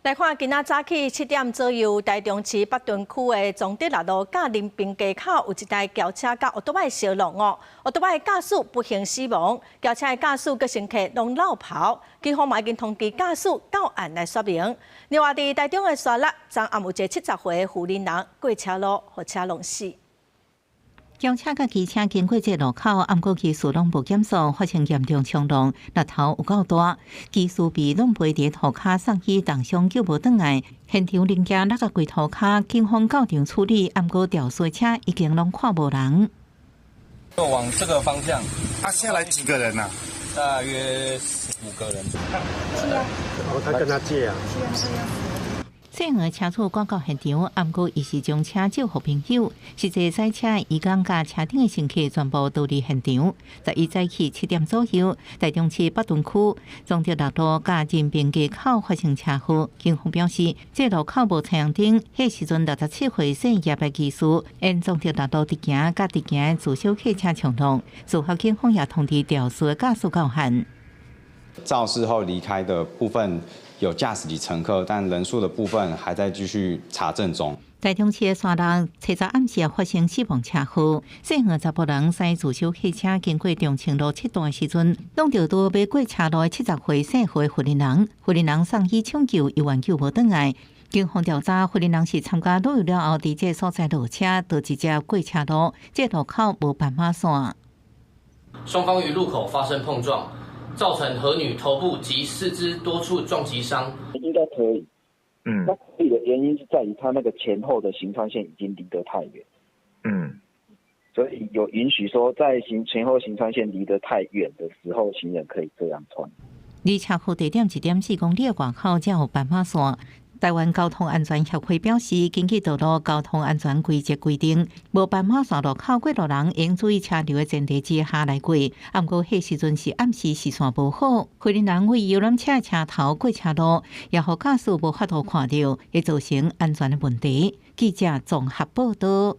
来看今仔早起7点左右，台中市北屯区的崇德六路甲林滨街口有一台轿车甲奥多麦相撞哦，奥多麦驾驶不幸死亡，轿车的驾驶佮乘客拢落跑，警方嘛已经通知驾驶到案来说明。另外，伫台中的沙勒，昨暗有一个70岁的妇人人过车路，互车弄死。轿车甲机车经过这路口，暗过技术拢无减速，发生严重冲撞，力头有够大，技术被弄飞伫涂骹送去重伤救无转来。现场零件落个柜涂骹，警方到场处理，暗过吊衰车已经拢看无人。就往这个方向。下来几个人啊？大约5个人。是啊。他跟他借啊。是啊。细汉车主赶到现场，暗过伊是将车借互朋友，实际赛车伊讲甲车顶的乘客全部都伫现场。11早起7点左右，台中市北屯区崇德六路甲人滨街口发生车祸。警方表示，这路口无太阳灯，迄时阵67岁姓叶的技师，因崇德六路直行甲直行自小客车冲撞。事后警方也通知肇事的驾驶到案。肇事后离开的部分有驾驶及乘客，但人数的部分还在继续查证中。台中市的沙鹿早早暗时发生死亡车祸，细汉查甫人驶自小客车经过中清路7段的时阵，弄到要过车路的70岁姓何的妇人人，妇人人送去抢救，医院救无转来。警方调查，妇人人是参加旅游了后，伫这所在落车，就直接过车路，这路口无斑马线。双方于路口发生碰撞，造成何女头部及四肢多处撞击伤。应该可以，那可以的原因是在于它那个前后的行穿线已经离得太远，所以有允许说在前后行穿线离得太远的时候，行人可以这样穿。离车祸地点1.4公里的外口才有斑马线。台湾交通安全协会表示，根据道路交通安全规则规定，无斑马线路口过路人应注意车流的前提之下来过。不过，迄时阵是暗时视线无好，妇人人为游览车的车头过车路，也互驾驶无法度看到，会造成安全的问题。记者综合报道。